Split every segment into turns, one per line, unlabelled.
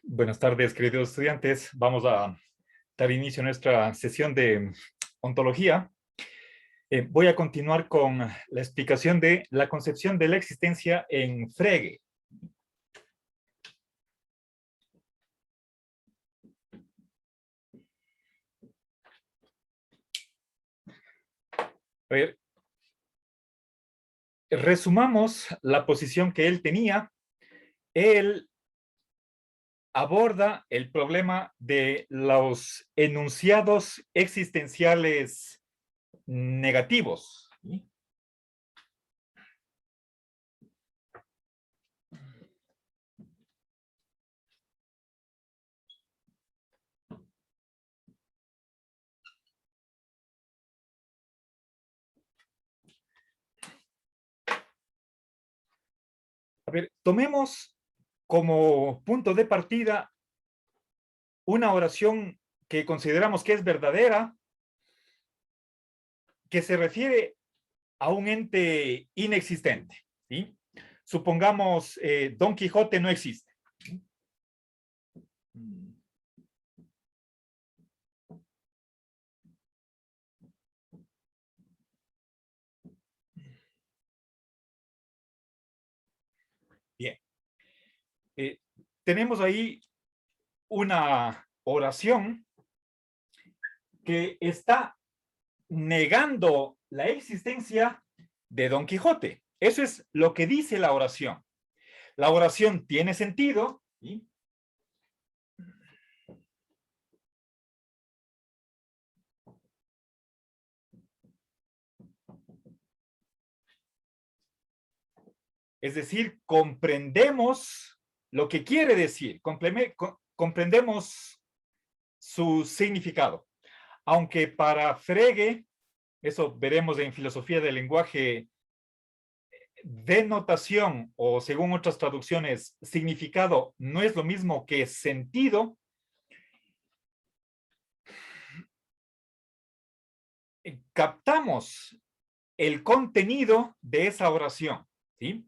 Buenas tardes, queridos estudiantes. Vamos a dar inicio a nuestra sesión de ontología. Voy a continuar con la explicación de la concepción de la existencia en Frege. A ver, resumamos la posición que él tenía. Él aborda el problema de los enunciados existenciales negativos. ¿Sí? A ver, tomemos como punto de partida una oración que consideramos que es verdadera, que se refiere a un ente inexistente. ¿Sí? Supongamos, Don Quijote no existe. Bien. Tenemos ahí una oración que está negando la existencia de Don Quijote. Eso es lo que dice la oración. La oración tiene sentido, ¿sí? Es decir, comprendemos lo que quiere decir, comprendemos su significado. Aunque para Frege, eso veremos en filosofía del lenguaje, denotación o según otras traducciones, significado no es lo mismo que sentido, captamos el contenido de esa oración, ¿sí?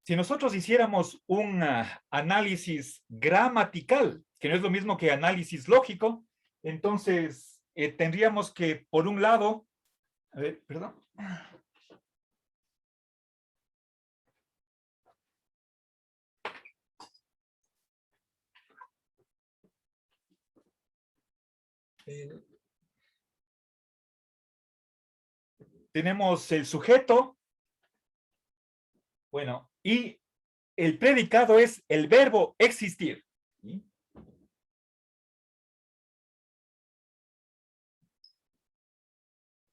Si nosotros hiciéramos un análisis gramatical, que no es lo mismo que análisis lógico, entonces tendríamos que, por un lado, a ver, perdón. Tenemos el sujeto, bueno, y el predicado es el verbo existir. ¿Sí?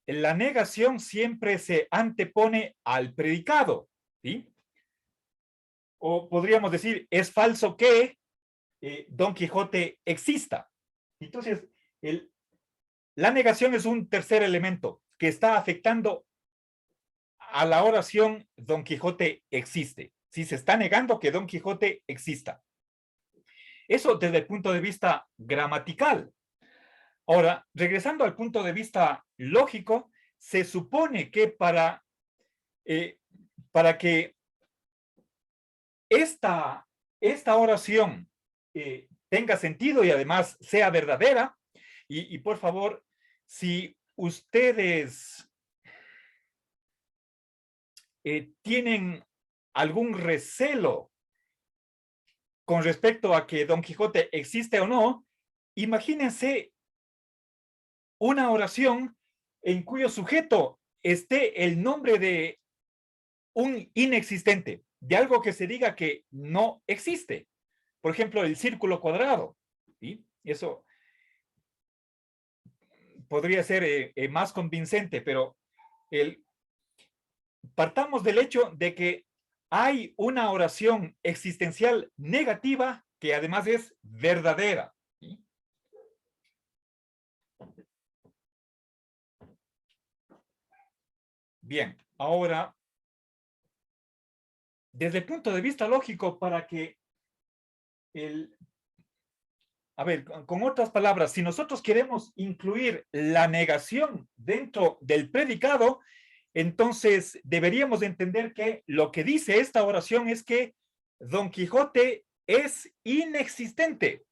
La negación siempre se antepone al predicado, ¿sí? O podríamos decir, es falso que Don Quijote exista. Entonces, la negación es un tercer elemento que está afectando a la oración Don Quijote existe. Si se está negando que Don Quijote exista. Eso desde el punto de vista gramatical. Ahora, regresando al punto de vista lógico, se supone que para que esta oración tenga sentido y además sea verdadera, y por favor, si ustedes tienen algún recelo con respecto a que Don Quijote existe o no, imagínense una oración en cuyo sujeto esté el nombre de un inexistente, de algo que se diga que no existe. Por ejemplo, el círculo cuadrado. ¿Sí? Eso podría ser más convincente, pero partamos del hecho de que hay una oración existencial negativa que además es verdadera. ¿Sí? Bien, ahora, desde el punto de vista lógico, para que a ver, con otras palabras, si nosotros queremos incluir la negación dentro del predicado, entonces deberíamos entender que lo que dice esta oración es que Don Quijote es inexistente.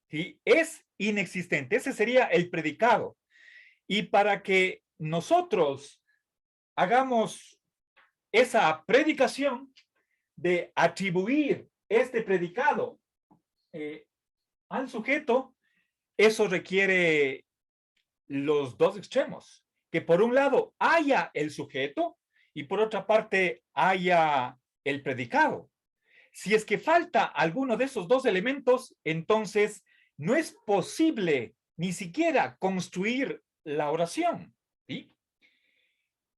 ¿Sí? Es inexistente. Ese sería el predicado. Y para que nosotros hagamos esa predicación de atribuir este predicado al sujeto, eso requiere los dos extremos. Que por un lado haya el sujeto y por otra parte haya el predicado. Si es que falta alguno de esos dos elementos, entonces no es posible ni siquiera construir la oración. ¿Sí?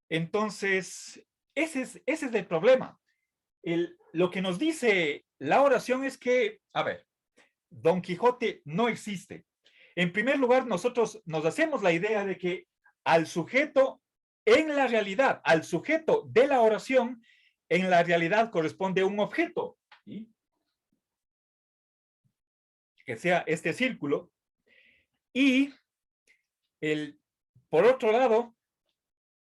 Entonces, ese es el problema. Lo que nos dice la oración es que, a ver, Don Quijote no existe. En primer lugar, nosotros nos hacemos la idea de que al sujeto, en la realidad, al sujeto de la oración, en la realidad corresponde un objeto, ¿sí? Que sea este círculo. Y por otro lado,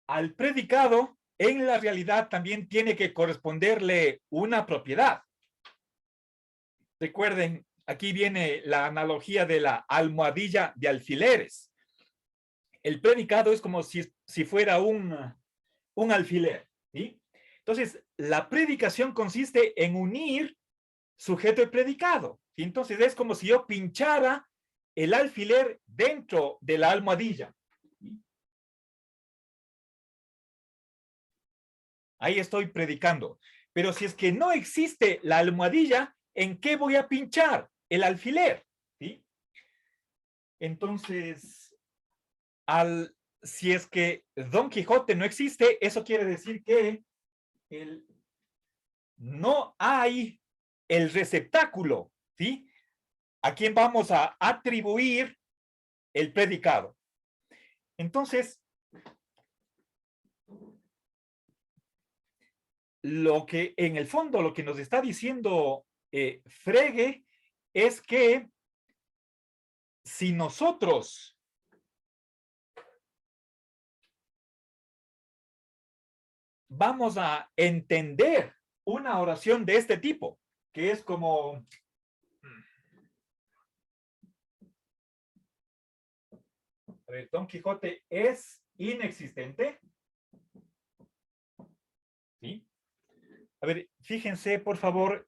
al predicado, en la realidad también tiene que corresponderle una propiedad. Recuerden, aquí viene la analogía de la almohadilla de alfileres. El predicado es como si fuera un alfiler, ¿sí? Entonces, la predicación consiste en unir sujeto y predicado. ¿Sí? Entonces, es como si yo pinchara el alfiler dentro de la almohadilla. ¿Sí? Ahí estoy predicando. Pero si es que no existe la almohadilla, ¿en qué voy a pinchar el alfiler? ¿Sí? Entonces, si es que Don Quijote no existe, eso quiere decir que no hay el receptáculo, ¿sí? ¿A quién vamos a atribuir el predicado? Entonces, lo que en el fondo lo que nos está diciendo Frege es que si nosotros vamos a entender una oración de este tipo, que es como a ver, Don Quijote es inexistente, ¿sí? A ver, fíjense, por favor,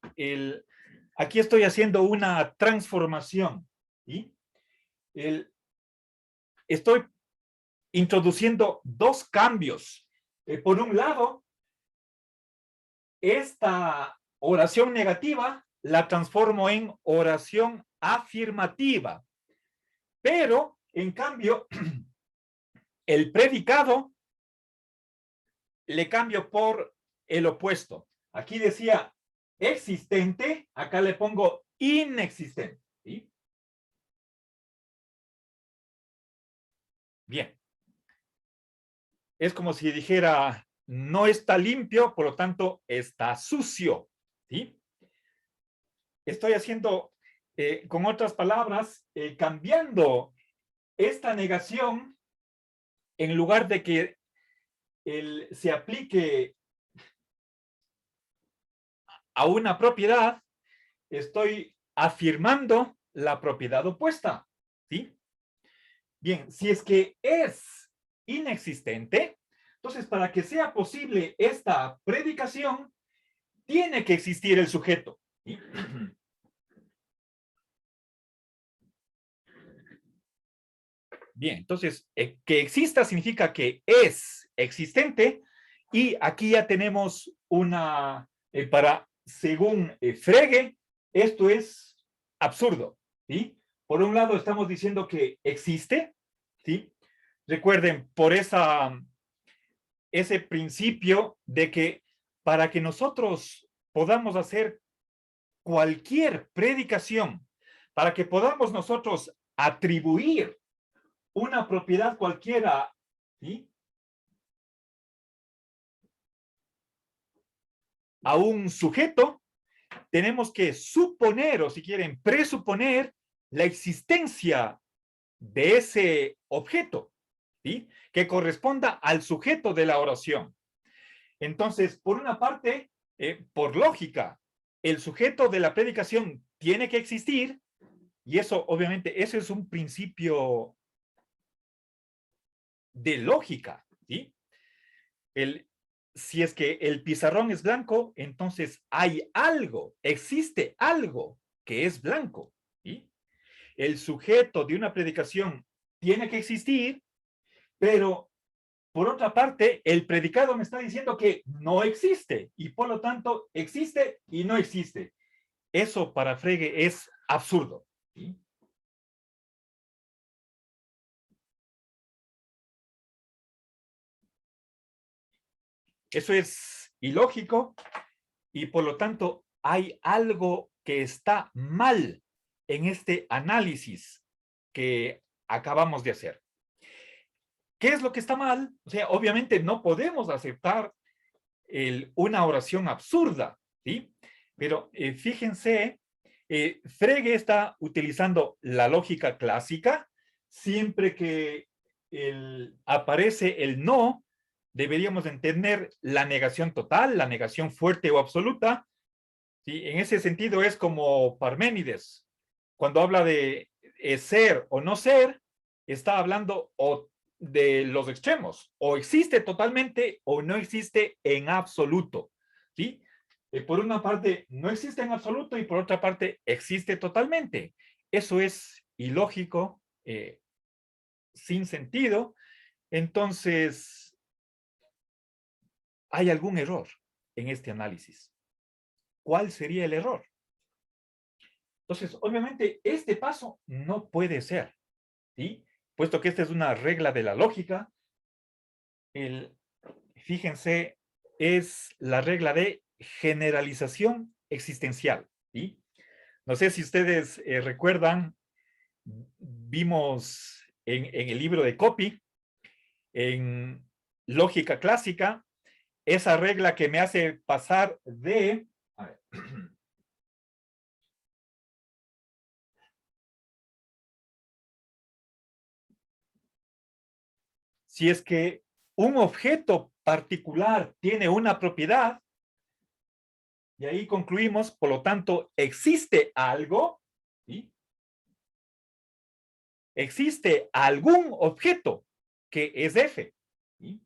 aquí estoy haciendo una transformación, ¿sí? Estoy introduciendo dos cambios. Por un lado, esta oración negativa la transformo en oración afirmativa, pero en cambio, el predicado le cambio por el opuesto. Aquí decía existente, acá le pongo inexistente. ¿Sí? Bien. Es como si dijera, no está limpio, por lo tanto, está sucio. ¿Sí? Estoy haciendo, con otras palabras, cambiando esta negación, en lugar de que se aplique a una propiedad, estoy afirmando la propiedad opuesta. ¿Sí? Bien, si es que es inexistente, entonces para que sea posible esta predicación, tiene que existir el sujeto. ¿Sí? Bien, entonces, que exista significa que es existente y aquí ya tenemos una, según Frege, esto es absurdo, ¿sí? Por un lado estamos diciendo que existe, ¿sí? Recuerden, por ese principio de que para que nosotros podamos hacer cualquier predicación, para que podamos nosotros atribuir una propiedad cualquiera, ¿sí? A un sujeto, tenemos que suponer, o si quieren, presuponer la existencia de ese objeto, ¿sí? Que corresponda al sujeto de la oración. Entonces, por una parte, por lógica, el sujeto de la predicación tiene que existir, y eso, obviamente, eso es un principio de lógica, ¿sí? Si es que el pizarrón es blanco, entonces hay algo, existe algo que es blanco, ¿sí? El sujeto de una predicación tiene que existir, pero por otra parte, el predicado me está diciendo que no existe y por lo tanto existe y no existe. Eso para Frege es absurdo, ¿sí? Eso es ilógico y por lo tanto hay algo que está mal en este análisis que acabamos de hacer. ¿Qué es lo que está mal? O sea, obviamente no podemos aceptar una oración absurda, ¿sí? Pero fíjense, Frege está utilizando la lógica clásica. Siempre que aparece el no, deberíamos entender la negación total, la negación fuerte o absoluta. ¿Sí? En ese sentido es como Parménides. Cuando habla de ser o no ser, está hablando de los extremos. O existe totalmente o no existe en absoluto. ¿Sí? Por una parte, no existe en absoluto y por otra parte, existe totalmente. Eso es ilógico, sin sentido. Entonces, hay algún error en este análisis. ¿Cuál sería el error? Entonces, obviamente, este paso no puede ser, ¿sí? Puesto que esta es una regla de la lógica, fíjense, es la regla de generalización existencial, ¿sí? No sé si ustedes recuerdan, vimos en el libro de Copy, en lógica clásica, esa regla que me hace pasar de... A ver, si es que un objeto particular tiene una propiedad, y ahí concluimos, por lo tanto, existe algo, ¿sí? Existe algún objeto que es F, ¿sí?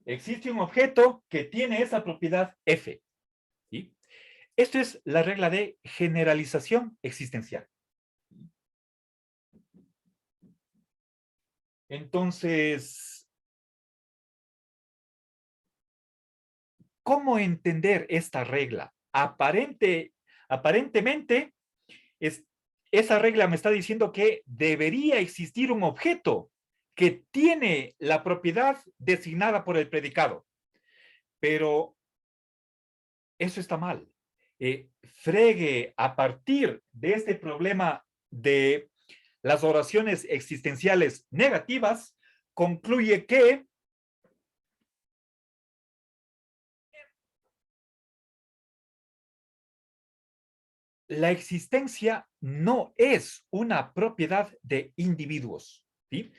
Existe un objeto que tiene esa propiedad F, ¿sí? Esto es la regla de generalización existencial. Entonces, ¿cómo entender esta regla? Aparentemente, esa regla me está diciendo que debería existir un objeto que tiene la propiedad designada por el predicado. Pero eso está mal. Frege, a partir de este problema de las oraciones existenciales negativas, concluye que la existencia no es una propiedad de individuos, ¿sí?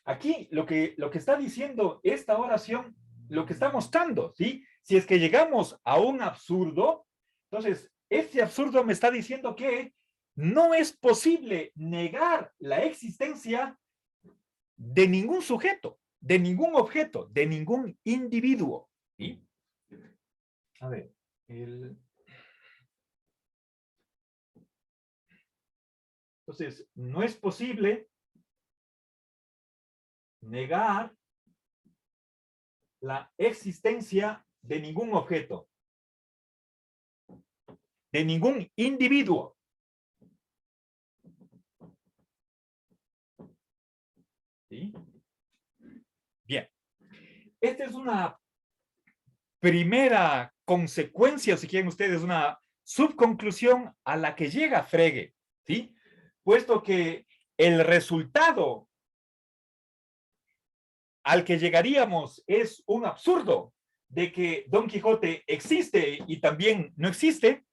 Aquí lo que está diciendo esta oración, lo que está mostrando, ¿sí? Si es que llegamos a un absurdo, entonces este absurdo me está diciendo que no es posible negar la existencia de ningún sujeto, de ningún objeto, de ningún individuo, ¿sí? A ver, entonces no es posible negar la existencia de ningún objeto, de ningún individuo. ¿Sí? Bien. Esta es una primera consecuencia, si quieren ustedes, una subconclusión a la que llega Frege, ¿sí? Puesto que el resultado al que llegaríamos es un absurdo de que Don Quijote existe y también no existe,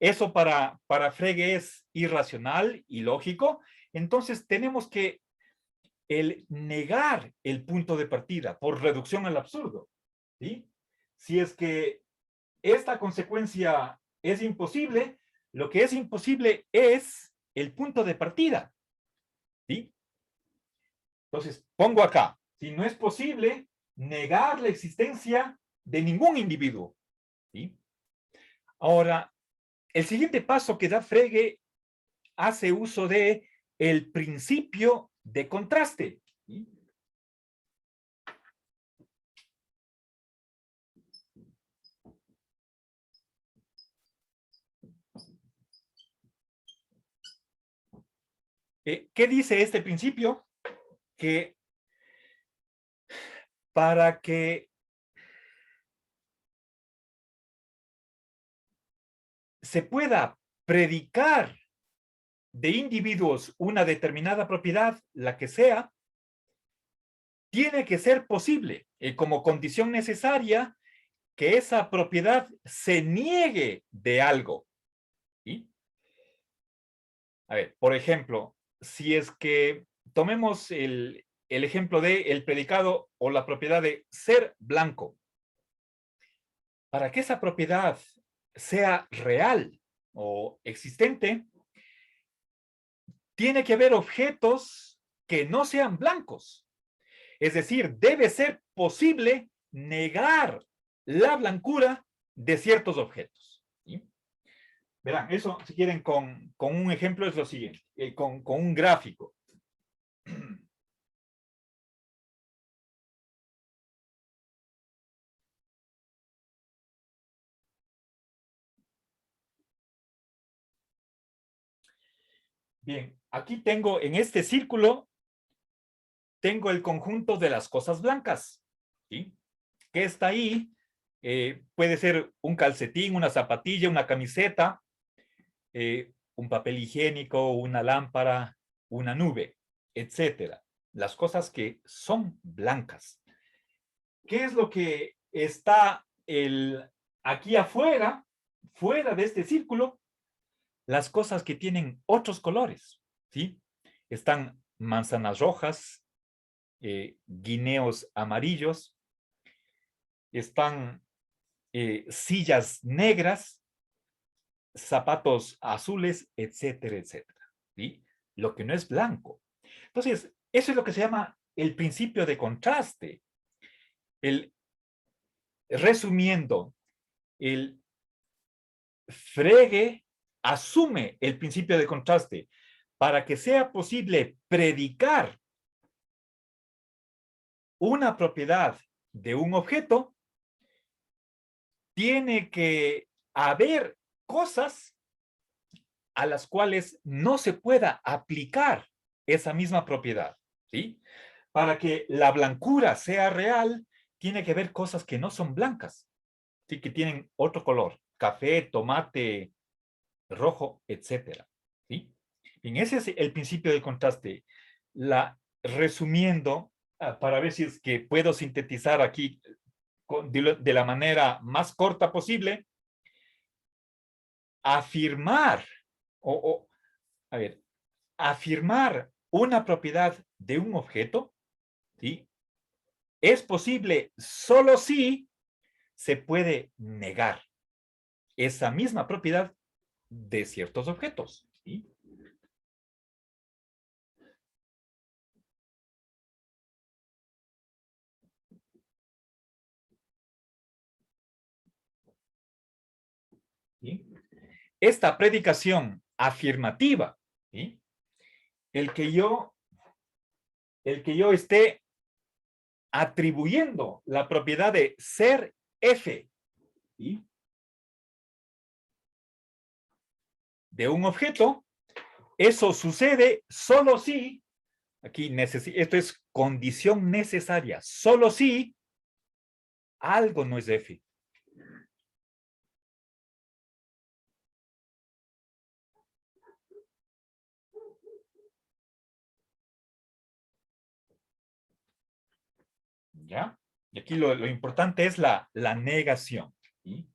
eso para Frege es irracional, ilógico, entonces tenemos que negar el punto de partida por reducción al absurdo, ¿sí? si es que esta consecuencia es imposible, lo que es imposible es el punto de partida, ¿sí? Entonces, pongo acá, si no es posible negar la existencia de ningún individuo, ¿sí? Ahora, el siguiente paso que da Frege hace uso de el principio de contraste, ¿sí? ¿Qué dice este principio? Que para que se pueda predicar de individuos una determinada propiedad, la que sea, tiene que ser posible, como condición necesaria, que esa propiedad se niegue de algo, ¿sí? A ver, por ejemplo, si es que tomemos el ejemplo de el predicado o la propiedad de ser blanco. Para que esa propiedad sea real o existente, tiene que haber objetos que no sean blancos. Es decir, debe ser posible negar la blancura de ciertos objetos, ¿sí? Verán, eso, si quieren, con un ejemplo es lo siguiente, con un gráfico. Bien, aquí tengo en este círculo, tengo el conjunto de las cosas blancas, ¿sí? ¿Qué está ahí? Puede ser un calcetín, una zapatilla, una camiseta, un papel higiénico, una lámpara, una nube, etcétera. Las cosas que son blancas. ¿Qué es lo que está aquí afuera, fuera de este círculo? Las cosas que tienen otros colores, ¿sí? Están manzanas rojas, guineos amarillos, están sillas negras, zapatos azules, etcétera, etcétera, ¿sí? Lo que no es blanco. Entonces, eso es lo que se llama el principio de contraste. El, resumiendo, el Frege asume el principio de contraste para que sea posible predicar una propiedad de un objeto, tiene que haber cosas a las cuales no se pueda aplicar esa misma propiedad, ¿sí? Para que la blancura sea real, tiene que haber cosas que no son blancas, ¿sí? Que tienen otro color, café, tomate, rojo, etcétera, ¿sí? Bien, ese es el principio del contraste. Resumiendo, para ver si es que puedo sintetizar aquí de la manera más corta posible, afirmar o a ver, afirmar una propiedad de un objeto, ¿sí? Es posible solo si se puede negar esa misma propiedad de ciertos objetos, ¿sí? ¿Sí? Esta predicación afirmativa, ¿sí? el que yo, el que yo esté atribuyendo la propiedad de ser F, ¿sí? de un objeto, eso sucede solo si, aquí esto es condición necesaria, solo si algo no es F. ¿Ya? Y aquí lo importante es la negación, ¿sí?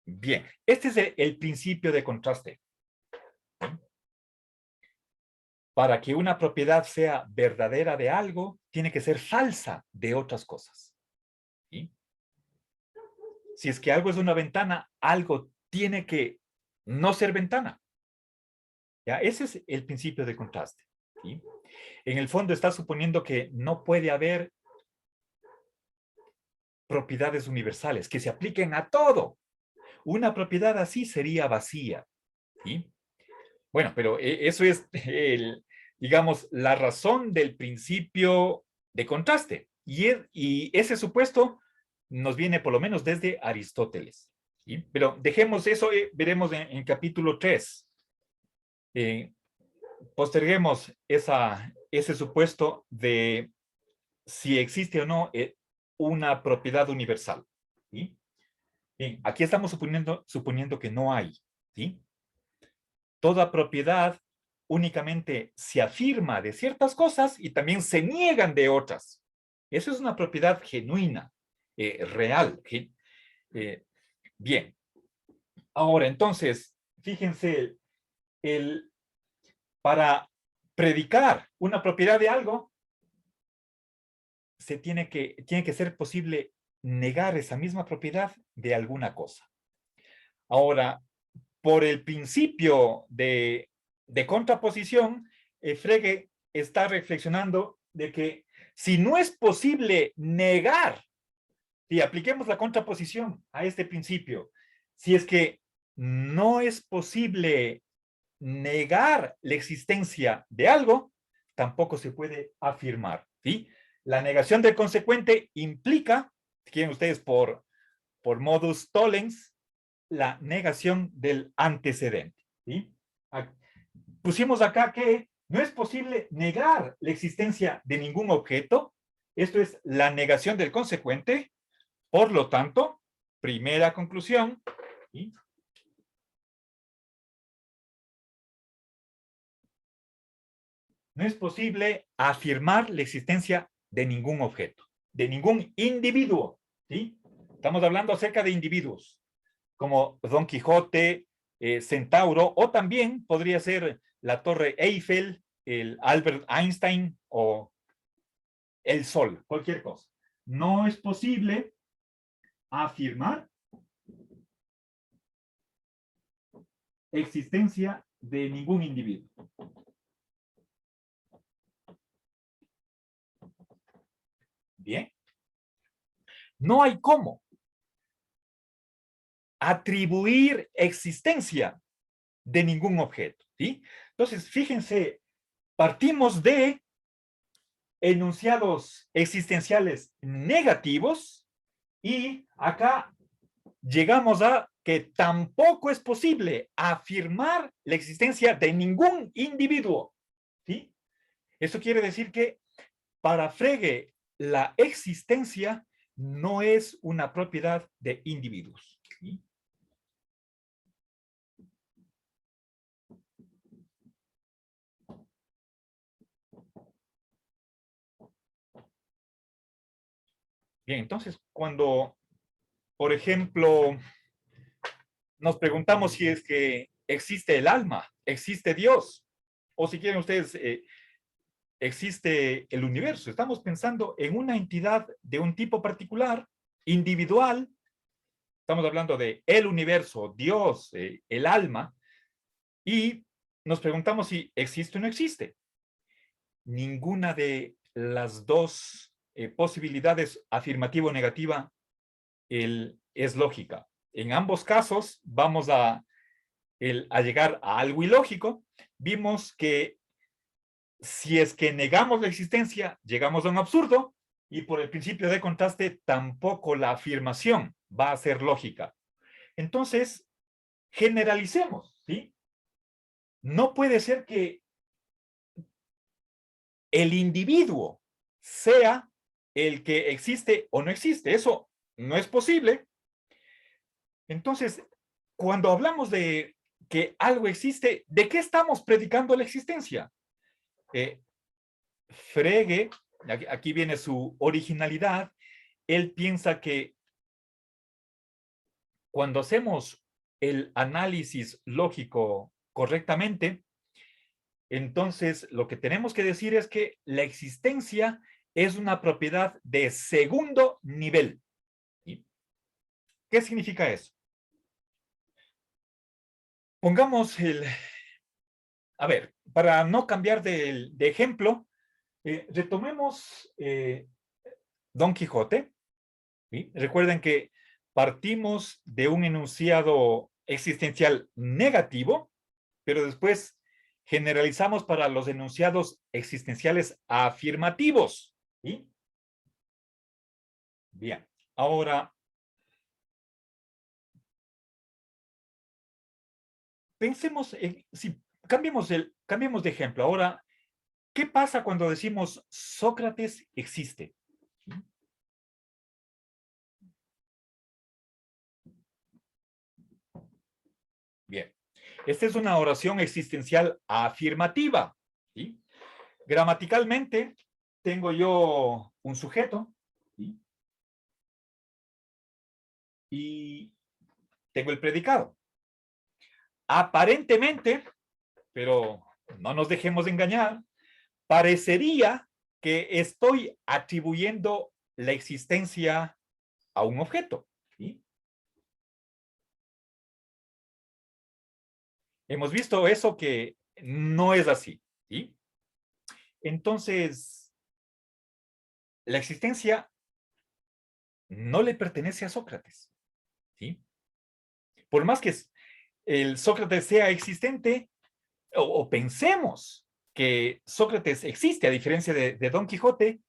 Bien, este es el principio de contraste. para que una propiedad sea verdadera de algo, tiene que ser falsa de otras cosas. ¿Sí? Si es que algo es una ventana, algo tiene que no ser ventana. ¿Ya? Ese es el principio de contraste. ¿Sí? En el fondo está suponiendo que no puede haber propiedades universales que se apliquen a todo. Una propiedad así sería vacía. ¿Sí? Bueno, pero eso es, digamos, la razón del principio de contraste. Y ese supuesto nos viene por lo menos desde Aristóteles. ¿Sí? Pero dejemos eso, veremos en capítulo 3. Posterguemos ese supuesto de si existe o no una propiedad universal. ¿Sí? Bien, aquí estamos suponiendo que no hay. ¿Sí? Toda propiedad únicamente se afirma de ciertas cosas y también se niegan de otras. Eso es una propiedad genuina, real. Eh, bien. Ahora, entonces, fíjense, el, para predicar una propiedad de algo, tiene que ser posible negar esa misma propiedad de alguna cosa. Ahora, por el principio de contraposición, Frege está reflexionando de que si no es posible negar, y apliquemos la contraposición a este principio, si es que no es posible negar la existencia de algo, tampoco se puede afirmar. ¿Sí? La negación del consecuente implica, si quieren ustedes por modus tollens, la negación del antecedente. ¿Sí? Pusimos acá que no es posible negar la existencia de ningún objeto. Esto es la negación del consecuente. Por lo tanto, primera conclusión, ¿sí? No es posible afirmar la existencia de ningún objeto, de ningún individuo. ¿Sí? Estamos hablando acerca de individuos, como Don Quijote, Centauro, o también podría ser la Torre Eiffel, el Albert Einstein o el Sol, cualquier cosa. No es posible afirmar existencia de ningún individuo. Bien. No hay cómo atribuir existencia de ningún objeto. ¿Sí? Entonces, fíjense, partimos de enunciados existenciales negativos y acá llegamos a que tampoco es posible afirmar la existencia de ningún individuo. ¿Sí? Eso quiere decir que para Frege la existencia no es una propiedad de individuos. ¿Sí? Bien, entonces cuando, por ejemplo, nos preguntamos si es que existe el alma, existe Dios, o si quieren ustedes, existe el universo. Estamos pensando en una entidad de un tipo particular, individual. Estamos hablando de el universo, Dios, el alma, y nos preguntamos si existe o no existe. Ninguna de las dos posibilidades, afirmativa o negativa, es lógica. En ambos casos vamos a llegar a algo ilógico. Vimos que si es que negamos la existencia, llegamos a un absurdo, y por el principio de contraste tampoco la afirmación va a ser lógica. Entonces, generalicemos, ¿sí? No puede ser que el individuo sea el que existe o no existe. Eso no es posible. Entonces, cuando hablamos de que algo existe, ¿de qué estamos predicando la existencia? Frege, aquí viene su originalidad, él piensa que cuando hacemos el análisis lógico correctamente, Entonces, lo que tenemos que decir es que la existencia es una propiedad de segundo nivel. ¿Sí? ¿Qué significa eso? Pongamos a ver, para no cambiar de ejemplo, retomemos Don Quijote. ¿Sí? Recuerden que partimos de un enunciado existencial negativo, pero después generalizamos para los enunciados existenciales afirmativos. ¿Sí? Bien, ahora pensemos si cambiemos de ejemplo. Ahora, ¿qué pasa cuando decimos Sócrates existe? Bien, esta es una oración existencial afirmativa. ¿Sí? Gramaticalmente, tengo yo un sujeto, ¿sí? Y tengo el predicado. Aparentemente, pero no nos dejemos engañar, parecería que estoy atribuyendo la existencia a un objeto. ¿Sí? Hemos visto eso que no es así. ¿Sí? Entonces, la existencia no le pertenece a Sócrates. ¿Sí? Por más que el Sócrates sea existente, o pensemos que Sócrates existe a diferencia de Don Quijote,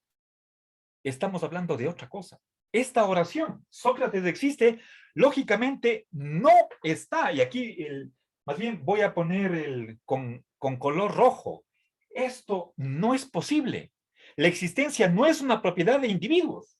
estamos hablando de otra cosa. Esta oración, Sócrates existe, lógicamente no está, y aquí más bien voy a poner con color rojo. Esto no es posible. La existencia no es una propiedad de individuos.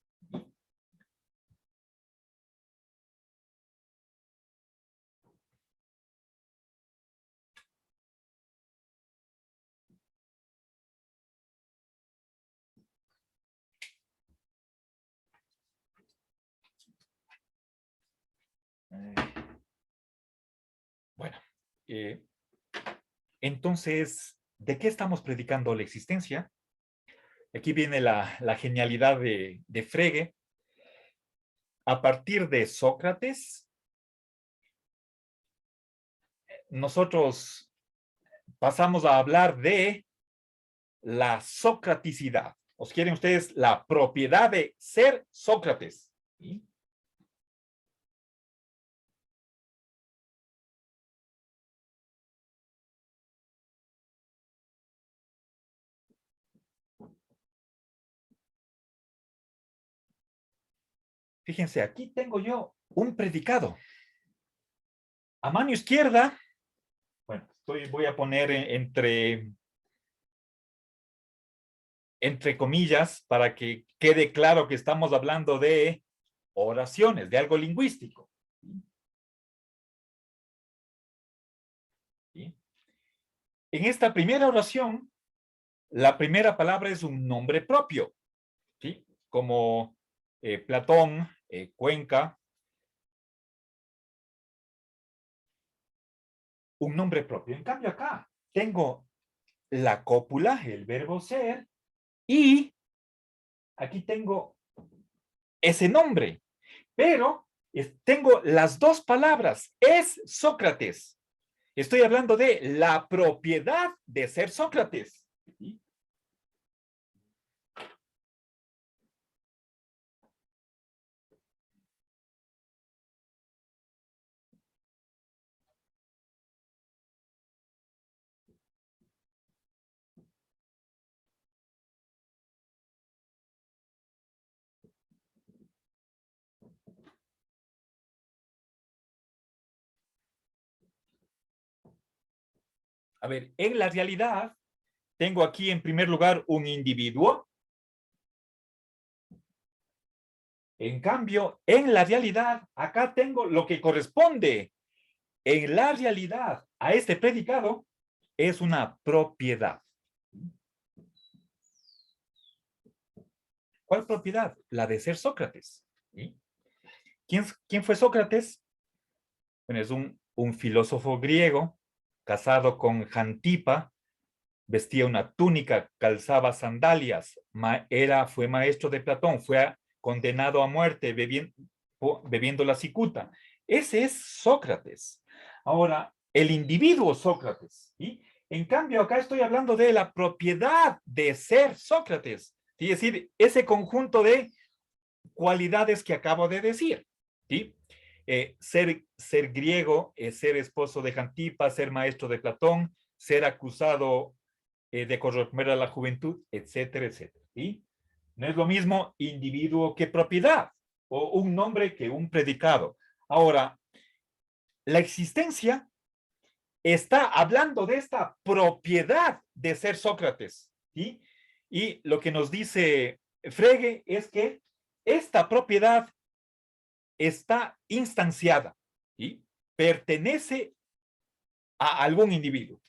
Bueno, eh, entonces, ¿de qué estamos predicando la existencia? Aquí viene la genialidad de Frege. A partir de Sócrates, nosotros pasamos a hablar de la socraticidad. ¿Os quieren ustedes la propiedad de ser Sócrates? ¿Sí? Fíjense, aquí tengo yo un predicado. A mano izquierda, bueno, voy a poner entre comillas para que quede claro que estamos hablando de oraciones, de algo lingüístico. ¿Sí? En esta primera oración, la primera palabra es un nombre propio, ¿sí? Como Platón, Cuenca, un nombre propio. En cambio acá tengo la cópula, el verbo ser, y aquí tengo ese nombre, pero tengo las dos palabras, es Sócrates. Estoy hablando de la propiedad de ser Sócrates. ¿Sí? A ver, en la realidad, tengo aquí en primer lugar un individuo. En cambio, en la realidad, acá tengo lo que corresponde en la realidad a este predicado, es una propiedad. ¿Cuál propiedad? La de ser Sócrates. ¿Sí? ¿Quién fue Sócrates? Bueno, es un filósofo griego casado con Jantipa, vestía una túnica, calzaba sandalias, fue maestro de Platón, fue condenado a muerte bebiendo la cicuta. Ese es Sócrates. Ahora, el individuo Sócrates, ¿sí? En cambio, acá estoy hablando de la propiedad de ser Sócrates, ¿sí? Es decir, ese conjunto de cualidades que acabo de decir, ¿sí? Ser griego, ser esposo de Jantipa, ser maestro de Platón, ser acusado de corromper a la juventud, etcétera, etcétera, ¿sí? No es lo mismo individuo que propiedad, o un nombre que un predicado. Ahora, la existencia está hablando de esta propiedad de ser Sócrates, ¿sí? Y lo que nos dice Frege es que esta propiedad está instanciada, ¿sí? Pertenece a algún individuo.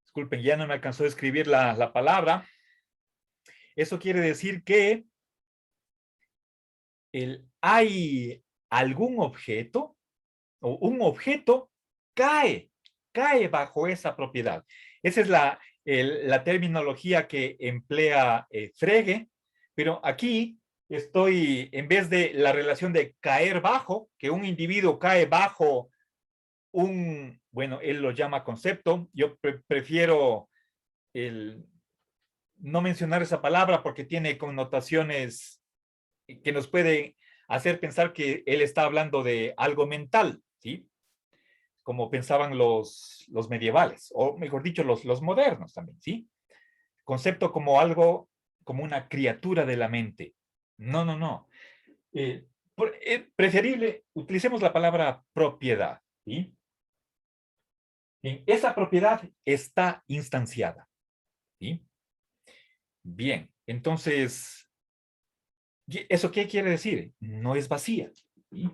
Disculpen, ya no me alcanzó a escribir la palabra. Eso quiere decir que hay algún objeto o un objeto cae bajo esa propiedad. Esa es la terminología que emplea Frege, pero aquí estoy, en vez de la relación de caer bajo, que un individuo cae bajo bueno, él lo llama concepto, yo prefiero no mencionar esa palabra porque tiene connotaciones que nos pueden hacer pensar que él está hablando de algo mental, ¿sí? Como pensaban los medievales, o mejor dicho, los modernos también, ¿sí? Concepto como algo, como una criatura de la mente. No, no, no. Preferible, utilicemos la palabra propiedad, ¿sí? Bien, esa propiedad está instanciada, ¿sí? Bien, entonces, ¿eso qué quiere decir? No es vacía, ¿sí?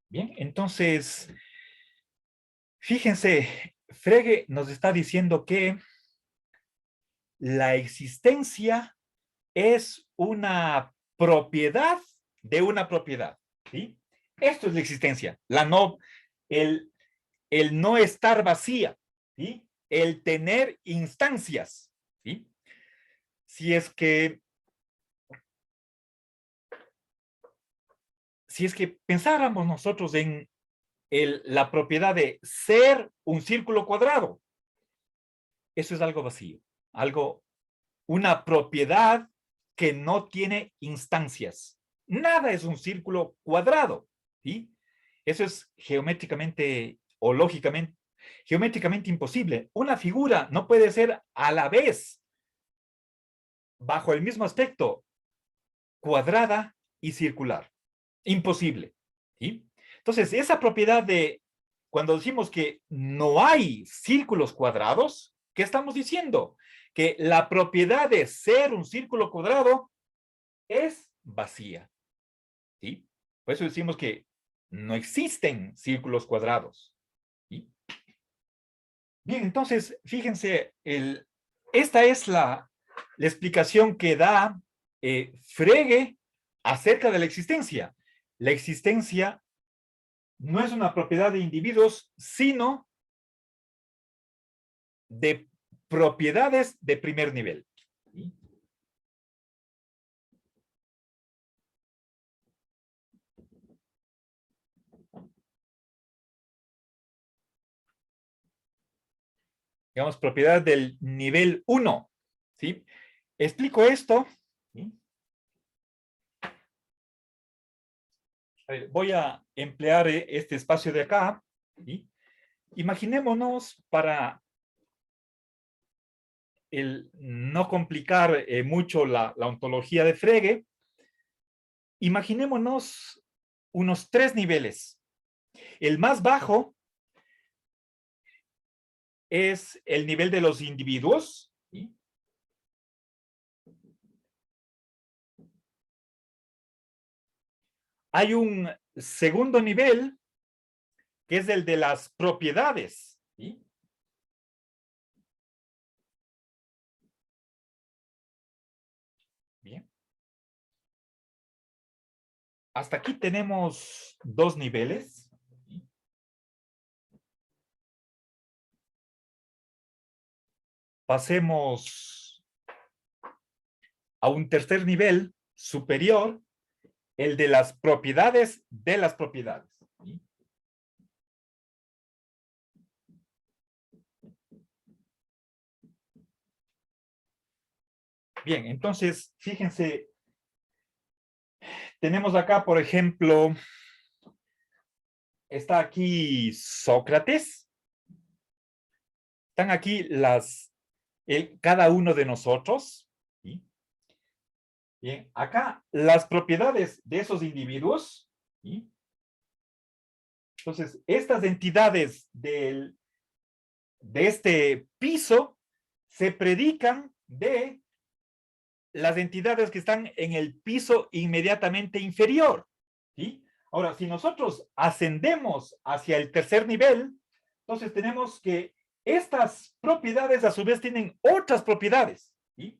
Bien, entonces, fíjense, Frege nos está diciendo que la existencia es una propiedad de una propiedad, ¿sí? Esto es la existencia, el, el no estar vacía, ¿sí? El tener instancias, ¿sí? Si es que, si es que pensáramos nosotros en la propiedad de ser un círculo cuadrado, eso es algo vacío, algo, una propiedad que no tiene instancias. Nada es un círculo cuadrado, ¿sí? Eso es geométricamente o lógicamente, geométricamente imposible. Una figura no puede ser a la vez, bajo el mismo aspecto, cuadrada y circular. Imposible, ¿sí? Entonces, esa propiedad de, cuando decimos que no hay círculos cuadrados, ¿qué estamos diciendo? Que la propiedad de ser un círculo cuadrado es vacía, ¿sí? Por eso decimos que no existen círculos cuadrados, ¿sí? Bien, entonces, fíjense, esta es la explicación que da Frege acerca de la existencia. La existencia no es una propiedad de individuos, sino de propiedades de primer nivel. ¿Sí? Digamos, propiedad del nivel 1. ¿Sí? Explico esto. ¿Sí? Voy a emplear este espacio de acá. ¿Sí? Imaginémonos, para el no complicar mucho la ontología de Frege, imaginémonos unos 3 niveles. El más bajo es el nivel de los individuos, ¿sí? Hay un segundo nivel, que es el de las propiedades. ¿Sí? Bien. Hasta aquí tenemos dos niveles. ¿Sí? Pasemos a un tercer nivel superior, el de las propiedades de las propiedades. ¿Sí? Bien, entonces, fíjense, tenemos acá, por ejemplo, está aquí Sócrates, están aquí cada uno de nosotros. ¿Sí? Bien, acá las propiedades de esos individuos. ¿Sí? Entonces, estas entidades de este piso se predican de las entidades que están en el piso inmediatamente inferior. ¿Sí? Ahora, si nosotros ascendemos hacia el tercer nivel, entonces tenemos que estas propiedades a su vez tienen otras propiedades. ¿Sí?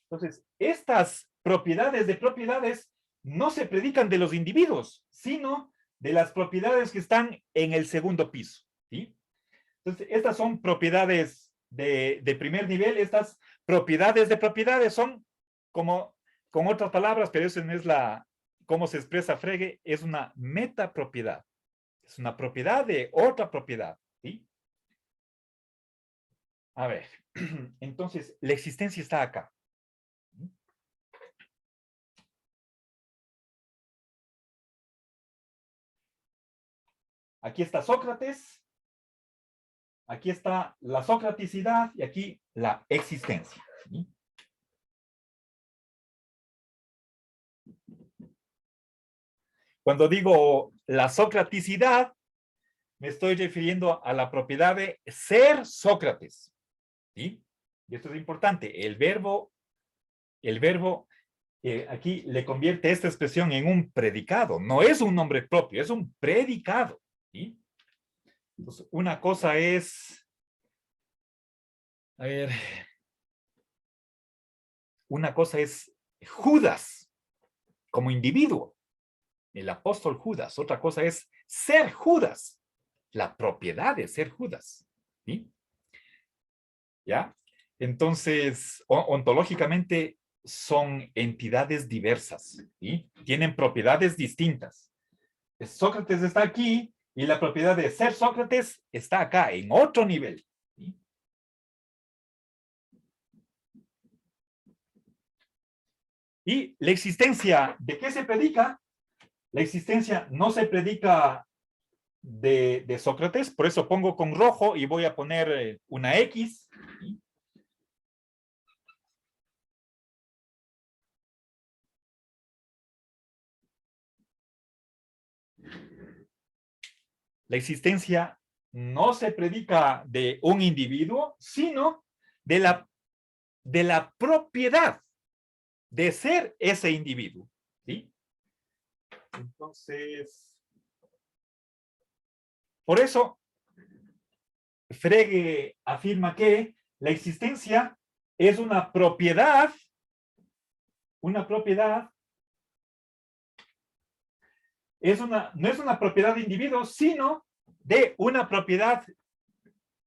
Entonces, estas propiedades de propiedades no se predican de los individuos, sino de las propiedades que están en el segundo piso. ¿Sí? Entonces, estas son propiedades de primer nivel. Estas propiedades de propiedades son como, con otras palabras, pero eso no es cómo se expresa Frege, es una metapropiedad. Es una propiedad de otra propiedad. ¿Sí? A ver, entonces, la existencia está acá. Aquí está Sócrates, aquí está la socraticidad y aquí la existencia. ¿Sí? Cuando digo la socraticidad, me estoy refiriendo a la propiedad de ser Sócrates. ¿Sí? Y esto es importante. El verbo aquí le convierte esta expresión en un predicado. No es un nombre propio, es un predicado. ¿Sí? Entonces, una cosa es, a ver, una cosa es Judas como individuo, el apóstol Judas. Otra cosa es ser Judas, la propiedad de ser Judas. ¿Sí? ¿Ya? Entonces, ontológicamente son entidades diversas, ¿sí? Tienen propiedades distintas. Sócrates está aquí y la propiedad de ser Sócrates está acá, en otro nivel. ¿Sí? Y la existencia, ¿de qué se predica? La existencia no se predica de Sócrates, por eso pongo con rojo y voy a poner una X. ¿Sí? La existencia no se predica de un individuo, sino de la propiedad de ser ese individuo. ¿Sí? Entonces, por eso, Frege afirma que la existencia es una propiedad, no es una propiedad de individuo, sino de una propiedad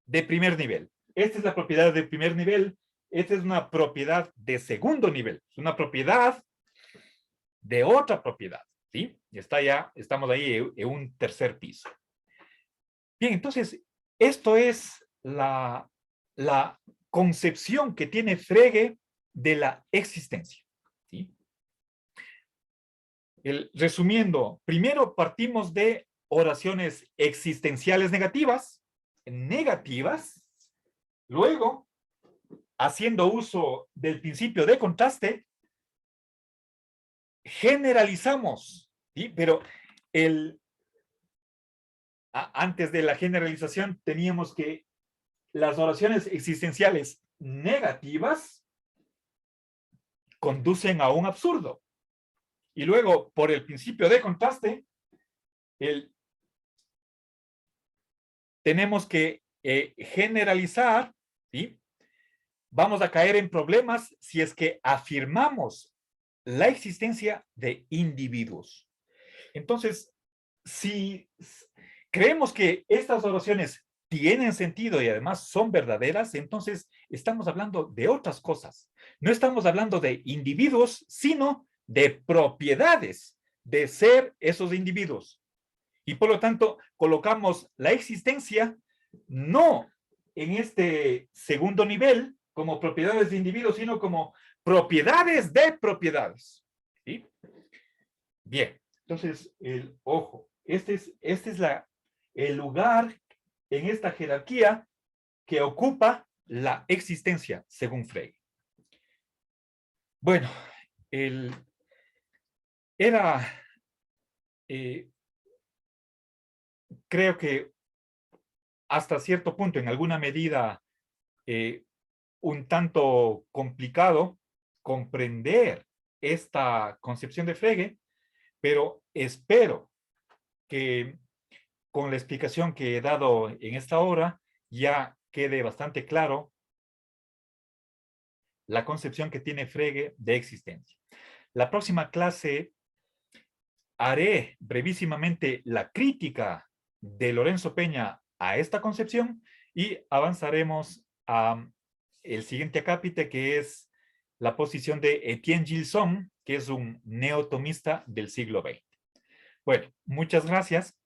de primer nivel. Esta es la propiedad de primer nivel, esta es una propiedad de segundo nivel, es una propiedad de otra propiedad, ¿sí? Estamos ahí en un tercer piso. Bien, entonces, esto es la concepción que tiene Frege de la existencia, ¿sí? Resumiendo, primero partimos de oraciones existenciales negativas, luego, haciendo uso del principio de contraste, generalizamos, ¿sí? Pero antes de la generalización teníamos que las oraciones existenciales negativas conducen a un absurdo. Y luego, por el principio de contraste, tenemos que generalizar, ¿sí? Vamos a caer en problemas si es que afirmamos la existencia de individuos. Entonces, si creemos que estas oraciones tienen sentido y además son verdaderas, entonces estamos hablando de otras cosas. No estamos hablando de individuos, sino de propiedades de ser esos individuos. Y por lo tanto, colocamos la existencia no en este segundo nivel como propiedades de individuos, sino como propiedades de propiedades. ¿Sí? Bien, entonces, ojo, este es el lugar en esta jerarquía que ocupa la existencia, según Frege. Bueno, era, creo que hasta cierto punto, en alguna medida, un tanto complicado comprender esta concepción de Frege, pero espero que con la explicación que he dado en esta hora ya quede bastante claro la concepción que tiene Frege de existencia. La próxima clase haré brevísimamente la crítica de Lorenzo Peña a esta concepción y avanzaremos a el siguiente acápite, que es la posición de Etienne Gilson, que es un neotomista del siglo XX. Bueno, muchas gracias.